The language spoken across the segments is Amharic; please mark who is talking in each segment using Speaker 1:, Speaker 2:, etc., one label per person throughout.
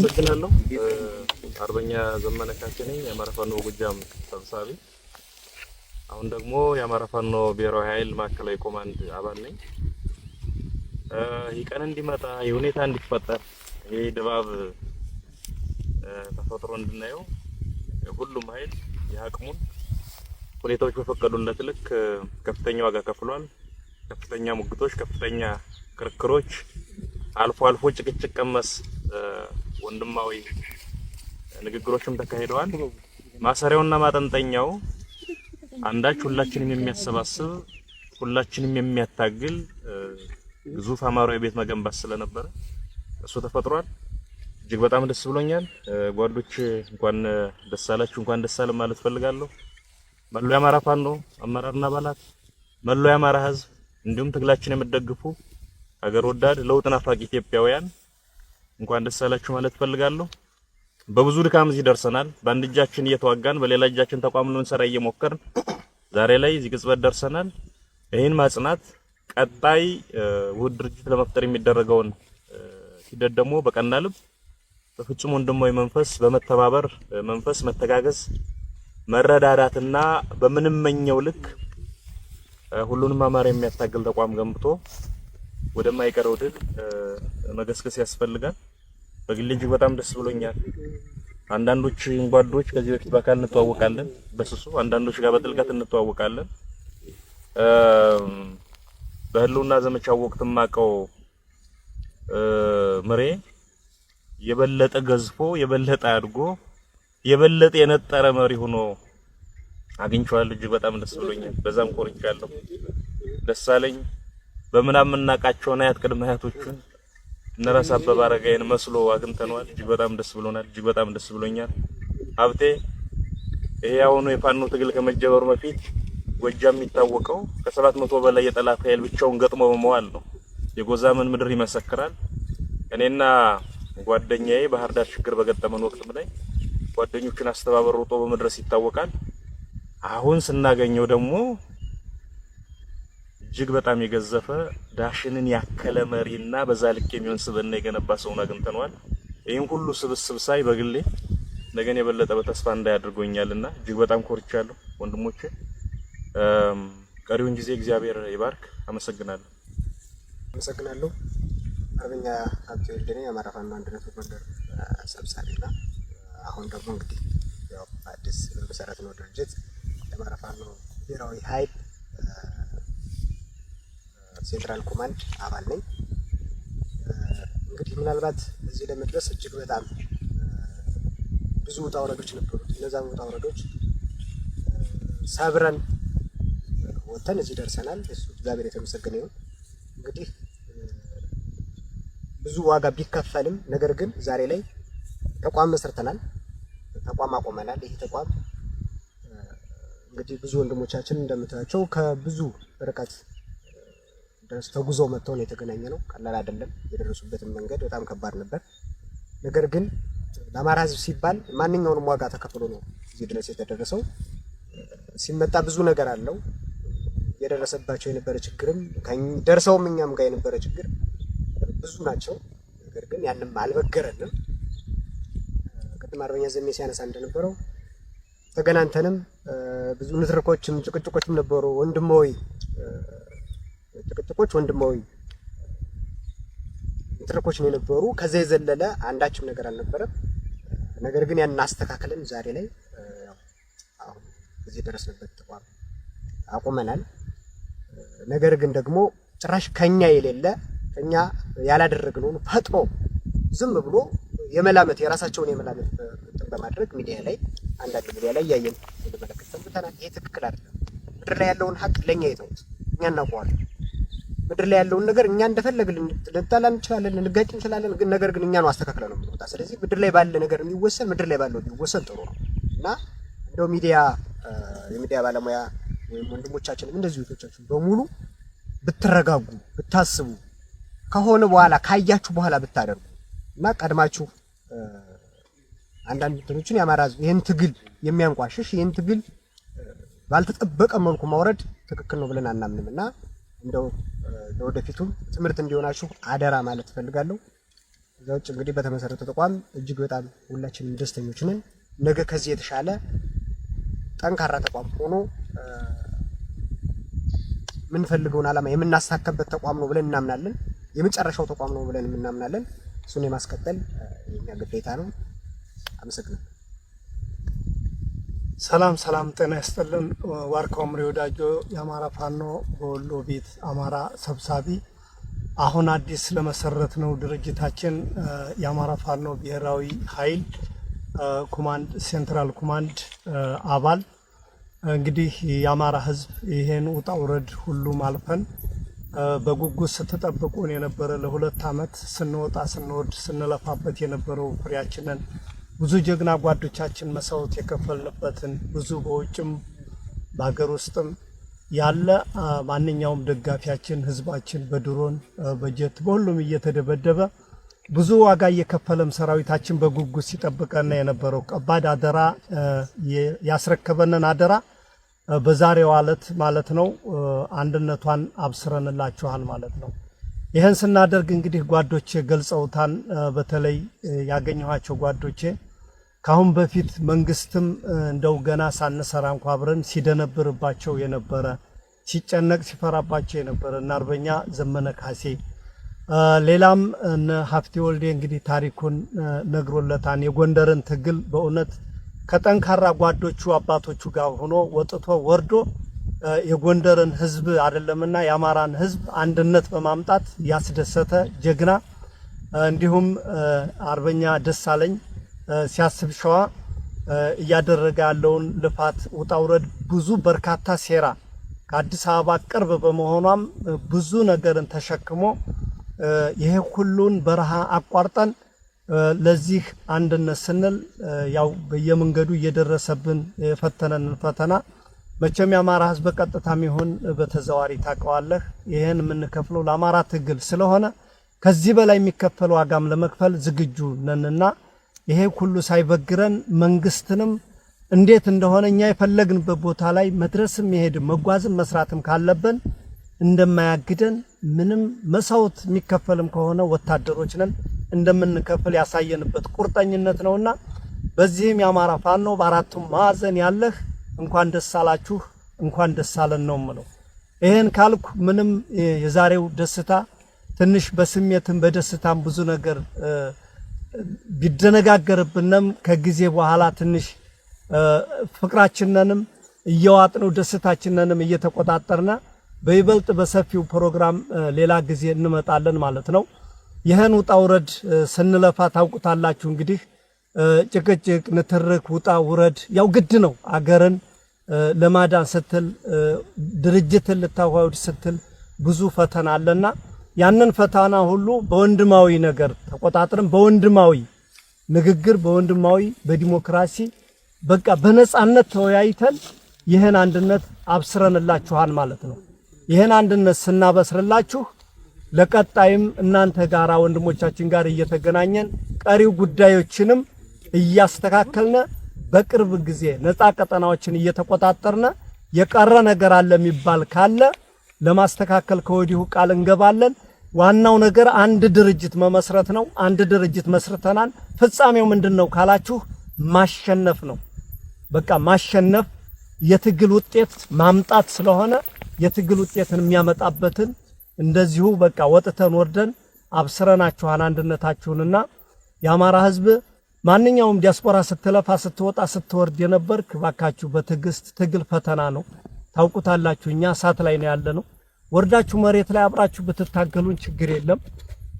Speaker 1: አመሰግናለሁ። አርበኛ ዘመነ ካሴ ነኝ፣ የአማራ ፋኖ ጎጃም ሰብሳቢ። አሁን ደግሞ የአማራ ፋኖ ብሔራዊ ኃይል ማዕከላዊ ኮማንድ አባል ነኝ። ይህ ቀን እንዲመጣ የሁኔታ እንዲፈጠር ይህ ድባብ ተፈጥሮ እንድናየው ሁሉም ኃይል የአቅሙን ሁኔታዎች በፈቀዱለት ልክ ከፍተኛ ዋጋ ከፍሏል። ከፍተኛ ሙግቶች፣ ከፍተኛ ክርክሮች፣ አልፎ አልፎ ጭቅጭቅ ቀመስ ወንድማዊ ንግግሮችም ተካሂደዋል። ማሰሪያውና ማጠንጠኛው አንዳች ሁላችንም የሚያሰባስብ ሁላችንም የሚያታግል ግዙፍ አማራዊ ቤት መገንባት ስለነበረ እሱ ተፈጥሯል። እጅግ በጣም ደስ ብሎኛል። ጓዶች እንኳን ደስ አላችሁ፣ እንኳን ደስ አለን ማለት ፈልጋለሁ። መላው የአማራ ፋኖ አመራርና አባላት፣ መላው የአማራ ሕዝብ እንዲሁም ትግላችን የምትደግፉ ሀገር ወዳድ ለውጥ ናፋቂ ኢትዮጵያውያን እንኳን ደስ አላችሁ ማለት ፈልጋለሁ። በብዙ ድካም እዚህ ደርሰናል። በአንድ እጃችን እየተዋጋን በሌላ እጃችን ተቋም ልንሰራ እየሞከርን ዛሬ ላይ እዚህ ቅጽበት ደርሰናል። ይህን ማጽናት ቀጣይ ውህድ ድርጅት ለመፍጠር የሚደረገውን ሂደት ደግሞ በቀና ልብ በፍጹም ወንድማዊ መንፈስ በመተባበር መንፈስ መተጋገዝ መረዳዳትና በምንመኘው ልክ ሁሉንም አማራ የሚያታግል ተቋም ገንብቶ ወደማይቀረው ድል መገስገስ ያስፈልጋል። በግሌ እጅግ በጣም ደስ ብሎኛል። አንዳንዶች ጓዶች ከዚህ በፊት በአካል እንተዋወቃለን በስሱ፣ አንዳንዶች ጋር በጥልቀት እንተዋወቃለን። በህልውና ዘመቻው ወቅት ማቀው ምሬ የበለጠ ገዝፎ የበለጠ አድጎ የበለጠ የነጠረ መሪ ሆኖ አግኝቼዋለሁ። እጅግ በጣም ደስ ብሎኛል። በዛም ኮርቻለሁ። ደስ አለኝ። በምናምን እናቃቸውና አያት ቅድመ አያቶቹን እነራስ አበበ አረጋይን መስሎ አግኝተነዋል። እጅግ በጣም ደስ ብሎናል። እጅግ በጣም ደስ ብሎኛል። ሀብቴ ይሄ አሁኑ የፋኖ ትግል ከመጀመሩ በፊት ጎጃም የሚታወቀው ከ700 በላይ የጠላት ኃይል ብቻውን ገጥሞ በመዋል ነው። የጎዛመን ምድር ይመሰክራል። እኔና ጓደኛዬ ባህር ዳር ችግር በገጠመን ወቅት ላይ ጓደኞችን አስተባብሮ ሮጦ በመድረስ ይታወቃል። አሁን ስናገኘው ደግሞ እጅግ በጣም የገዘፈ ዳሽንን ያከለ መሪና በዛ ልክ የሚሆን ስብዕና የገነባ ሰውን አግኝተነዋል። ይሄን ሁሉ ስብስብ ሳይ በግሌ ነገን የበለጠ በተስፋ እንዳያደርጎኛልና እጅግ በጣም ኮርቻለሁ ወንድሞቼ። ቀሪውን ጊዜ እግዚአብሔር ይባርክ። አመሰግናለሁ።
Speaker 2: አመሰግናለሁ። አርበኛ ሀብቴ ወልዴ የአማራ ፋኖ አንድነት ጎንደር ሰብሳቢና አሁን ደግሞ እንግዲህ ያው አዲስ መሰረት ነው ድርጅት የአማራ ፋኖ ብሔራዊ ኃይል ሴንትራል ኮማንድ አባል ነኝ። እንግዲህ ምናልባት እዚህ ለመድረስ እጅግ በጣም ብዙ ውጣ ውረዶች ነበሩት። እነዛም ውጣ ውረዶች ሰብረን ወተን እዚህ ደርሰናል። እሱ እግዚአብሔር የተመሰገነ ይሁን። እንግዲህ ብዙ ዋጋ ቢከፈልም ነገር ግን ዛሬ ላይ ተቋም መስርተናል፣ ተቋም አቆመናል። ይሄ ተቋም እንግዲህ ብዙ ወንድሞቻችን እንደምታያቸው ከብዙ ርቀት ድረስ ተጉዘው መጥተው ነው የተገናኘ ነው። ቀላል አይደለም። የደረሱበትን መንገድ በጣም ከባድ ነበር። ነገር ግን ለአማራ ሕዝብ ሲባል ማንኛውንም ዋጋ ተከፍሎ ነው እዚህ ድረስ የተደረሰው። ሲመጣ ብዙ ነገር አለው። የደረሰባቸው የነበረ ችግርም ደርሰውም እኛም ጋር የነበረ ችግር ብዙ ናቸው። ነገር ግን ያንም አልበገረንም። ቅድም አርበኛ ዘሜ ሲያነሳ እንደነበረው ተገናንተንም ብዙ ንትርኮችም ጭቅጭቆችም ነበሩ። ወንድማዊ ጭቅጭቆች፣ ወንድማዊ ንትርኮች ነው የነበሩ። ከዛ የዘለለ አንዳችም ነገር አልነበረም። ነገር ግን ያን አስተካክለን ዛሬ ላይ አሁን እዚህ ደረስንበት ተቋም አቁመናል። ነገር ግን ደግሞ ጭራሽ ከኛ የሌለ ከኛ ያላደረግነውን ፈጥሮ ዝም ብሎ የመላመት የራሳቸውን የመላመት በማድረግ ሚዲያ ላይ አንዳንድ ሚዲያ ላይ ያየን እንመለከት ሰምተናል። ይሄ ትክክል አይደለም። ምድር ላይ ያለውን ሀቅ ለኛ ይተውት፣ እኛ እናውቀዋለን። ምድር ላይ ያለውን ነገር እኛ እንደፈለግን ልንጣላ እንችላለን፣ ልንጋጭ እንችላለን። ግን ነገር ግን እኛ ነው አስተካክለን ነው የምንወጣ። ስለዚህ ምድር ላይ ባለ ነገር የሚወሰን ምድር ላይ ባለው ቢወሰን ጥሩ ነው እና እንደው የሚዲያ ባለሙያ ወይም ወንድሞቻችንም እንደዚህ እህቶቻችን በሙሉ ብትረጋጉ ብታስቡ ከሆነ በኋላ ካያችሁ በኋላ ብታደርጉ እና ቀድማችሁ አንዳንድ እንትኖችን የአማራ ሕዝብ ይሄን ትግል የሚያንቋሽሽ ይሄን ትግል ባልተጠበቀ መልኩ ማውረድ ትክክል ነው ብለን አናምንምና እንደው ለወደፊቱም ትምህርት እንዲሆናችሁ አደራ ማለት ፈልጋለሁ። ዘውጭ እንግዲህ በተመሰረተ ተቋም እጅግ በጣም ሁላችንም ደስተኞች ነን። ነገ ከዚህ የተሻለ ጠንካራ ተቋም ሆኖ ምን ፈልገውን ዓላማ የምናሳካበት ተቋም ነው ብለን እናምናለን። የመጨረሻው ተቋም ነው ብለን እናምናለን። እሱን የማስቀጠል የኛ ግዴታ ነው። አመሰግናለሁ።
Speaker 3: ሰላም ጤና ይስጥልን። ዋርካው ምሬ ወዳጆ የአማራ ፋኖ በወሎ ቤት አማራ ሰብሳቢ አሁን አዲስ ለመሰረት ነው ድርጅታችን የአማራ ፋኖ ብሔራዊ ኃይል ኮማንድ ሴንትራል ኮማንድ አባል እንግዲህ የአማራ ህዝብ ይሄን ውጣ ውረድ ሁሉ ማልፈን በጉጉት ስትጠብቁን የነበረ ለ2 አመት ስንወጣ ስንወድ ስንለፋበት የነበረው ፍሬያችንን ብዙ ጀግና ጓዶቻችን መስዋዕት የከፈልንበትን ብዙ በውጭም በአገር ውስጥም ያለ ማንኛውም ደጋፊያችን ህዝባችን በድሮን በጀት በሁሉም እየተደበደበ ብዙ ዋጋ እየከፈለም ሰራዊታችን በጉጉት ሲጠብቀና የነበረው ከባድ አደራ ያስረከበንን አደራ በዛሬው ዕለት ማለት ነው አንድነቷን አብስረንላችኋል ማለት ነው። ይሄን ስናደርግ እንግዲህ ጓዶቼ ገልጸውታን በተለይ ያገኘኋቸው ጓዶቼ ካሁን በፊት መንግስትም እንደው ገና ሳንሰራ እንኳን አብረን ሲደነብርባቸው የነበረ ሲጨነቅ ሲፈራባቸው የነበረ እና አርበኛ ዘመነ ካሴ ሌላም እነ ሀፍቴ ወልዴ እንግዲህ ታሪኩን ነግሮለታን የጎንደርን ትግል በእውነት ከጠንካራ ጓዶቹ አባቶቹ ጋር ሆኖ ወጥቶ ወርዶ የጎንደርን ህዝብ አይደለምና የአማራን ህዝብ አንድነት በማምጣት ያስደሰተ ጀግና እንዲሁም አርበኛ ደሳለኝ ሲያስብ ሸዋ እያደረገ ያለውን ልፋት ውጣውረድ ብዙ በርካታ ሴራ ከአዲስ አበባ ቅርብ በመሆኗም ብዙ ነገርን ተሸክሞ ይሄ ሁሉን በረሃ አቋርጠን ለዚህ አንድነት ስንል ያው በየመንገዱ እየደረሰብን የፈተነንን ፈተና መቼም የአማራ ህዝብ በቀጥታም ይሁን በተዘዋሪ ታውቀዋለህ። ይሄን የምንከፍለው ለአማራ ትግል ስለሆነ ከዚህ በላይ የሚከፈለው ዋጋም ለመክፈል ዝግጁ ነንና ይሄ ሁሉ ሳይበግረን መንግስትንም እንዴት እንደሆነ እኛ የፈለግንበት ቦታ ላይ መድረስም መሄድም መጓዝም መስራትም ካለብን እንደማያግደን ምንም መስዋዕት የሚከፈልም ከሆነ ወታደሮች ነን እንደምንከፍል ያሳየንበት ቁርጠኝነት ነውና በዚህም የአማራ ፋኖ በአራቱም ማዕዘን ያለህ እንኳን ደስ አላችሁ እንኳን ደስ አለን ነው የምለው። ይሄን ካልኩ ምንም የዛሬው ደስታ ትንሽ በስሜትም በደስታም ብዙ ነገር ቢደነጋገርብንም ከጊዜ በኋላ ትንሽ ፍቅራችንንም እየዋጥነው ደስታችንንም እየተቆጣጠርና በይበልጥ በሰፊው ፕሮግራም ሌላ ጊዜ እንመጣለን ማለት ነው። ይሄን ውጣ ውረድ ስንለፋ ታውቁታላችሁ እንግዲህ ጭቅጭቅ ንትርክ ውጣ ውረድ ያው ግድ ነው። አገርን ለማዳን ስትል ድርጅትን ልታዋውድ ስትል ብዙ ፈተና አለና ያንን ፈተና ሁሉ በወንድማዊ ነገር ተቆጣጥረን በወንድማዊ ንግግር በወንድማዊ በዲሞክራሲ በቃ በነጻነት ተወያይተን ይሄን አንድነት አብስረንላችኋል ማለት ነው። ይሄን አንድነት ስናበስርላችሁ ለቀጣይም እናንተ ጋራ ወንድሞቻችን ጋር እየተገናኘን ቀሪው ጉዳዮችንም እያስተካከልነ በቅርብ ጊዜ ነፃ ቀጠናዎችን እየተቆጣጠርነ የቀረ ነገር አለ የሚባል ካለ ለማስተካከል ከወዲሁ ቃል እንገባለን። ዋናው ነገር አንድ ድርጅት መመስረት ነው። አንድ ድርጅት መስርተናል። ፍጻሜው ምንድነው ካላችሁ ማሸነፍ ነው። በቃ ማሸነፍ የትግል ውጤት ማምጣት ስለሆነ የትግል ውጤትን የሚያመጣበትን እንደዚሁ በቃ ወጥተን ወርደን አብስረናችኋል አንድነታችሁንና የአማራ ህዝብ ማንኛውም ዲያስፖራ ስትለፋ ስትወጣ ስትወርድ የነበርክ ባካችሁ በትግስት ትግል ፈተና ነው ታውቁታላችሁ። እኛ ሳት ላይ ነው ያለነው። ወርዳችሁ መሬት ላይ አብራችሁ ብትታገሉን ችግር የለም።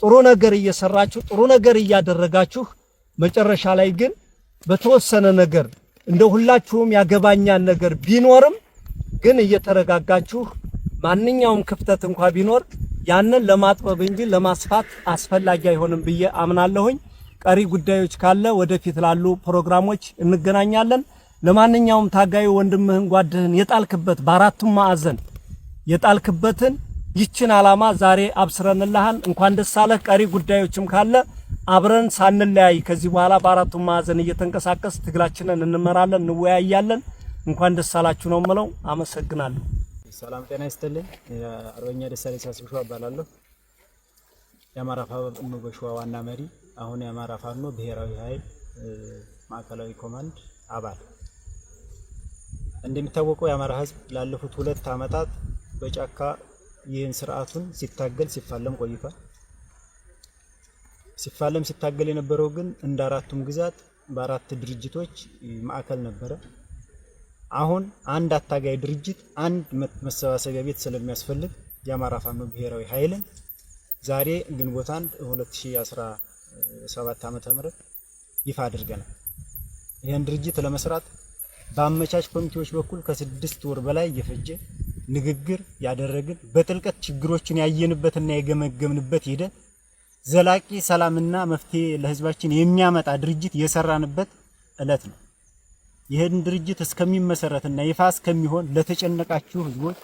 Speaker 3: ጥሩ ነገር እየሰራችሁ ጥሩ ነገር እያደረጋችሁ መጨረሻ ላይ ግን በተወሰነ ነገር እንደ ሁላችሁም ያገባኛል ነገር ቢኖርም ግን እየተረጋጋችሁ ማንኛውም ክፍተት እንኳን ቢኖር ያንን ለማጥበብ እንጂ ለማስፋት አስፈላጊ አይሆንም ብዬ አምናለሁኝ። ቀሪ ጉዳዮች ካለ ወደፊት ላሉ ፕሮግራሞች እንገናኛለን። ለማንኛውም ታጋዩ ወንድምህን ጓድህን የጣልክበት በአራቱም ማዕዘን የጣልክበትን ይችን ዓላማ ዛሬ አብስረንልሃል። እንኳን ደስ አለህ። ቀሪ ጉዳዮችም ካለ አብረን ሳንለያይ ከዚህ በኋላ በአራቱም ማዕዘን እየተንቀሳቀስ ትግላችንን እንመራለን፣ እንወያያለን። እንኳን ደስ አላችሁ ነው የምለው። አመሰግናለሁ።
Speaker 4: ሰላም ጤና ይስጥልኝ። አርበኛ ደሳለኝ ሲያስብ ሸዋ እባላለሁ። የአማራ ፋኖ በሸዋ ዋና መሪ አሁን የአማራ ፋኖ ብሔራዊ ኃይል ማዕከላዊ ኮማንድ አባል። እንደሚታወቀው የአማራ ህዝብ ላለፉት 2 ዓመታት በጫካ ይህን ስርዓቱን ሲታገል ሲፋለም ቆይቷል። ሲታገል የነበረው ግን እንደ አራቱም ግዛት በአራት ድርጅቶች ማዕከል ነበረ። አሁን አንድ አታጋይ ድርጅት አንድ መሰባሰቢያ ቤት ስለሚያስፈልግ የአማራ ፋኖ ብሔራዊ ኃይልን ዛሬ ግንቦት 1 2017 ዓ.ም ይፋ አድርገናል። ይህን ድርጅት ለመስራት በአመቻች ኮሚቴዎች በኩል ከ6 ወር በላይ የፈጀ ንግግር ያደረግን በጥልቀት ችግሮችን ያየንበትና የገመገምንበት ሂደት ዘላቂ ሰላምና መፍትሄ ለህዝባችን የሚያመጣ ድርጅት የሰራንበት ዕለት ነው። ይህን ድርጅት እስከሚመሰረትና ይፋ እስከሚሆን ለተጨነቃችሁ ህዝቦች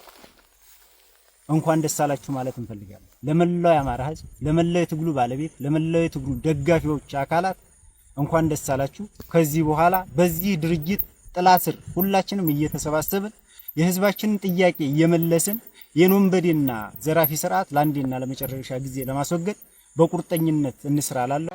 Speaker 4: እንኳን ደስ አላችሁ ማለት እንፈልጋለን። ለመላው የአማራ ህዝብ፣ ለመላው የትግሉ ባለቤት፣ ለመላው የትግሉ ደጋፊዎች አካላት እንኳን ደስ አላችሁ። ከዚህ በኋላ በዚህ ድርጅት ጥላ ስር ሁላችንም እየተሰባሰብን የህዝባችንን ጥያቄ እየመለስን የወንበዴና ዘራፊ ስርዓት ለአንዴና ለመጨረሻ ጊዜ ለማስወገድ በቁርጠኝነት እንስራለን።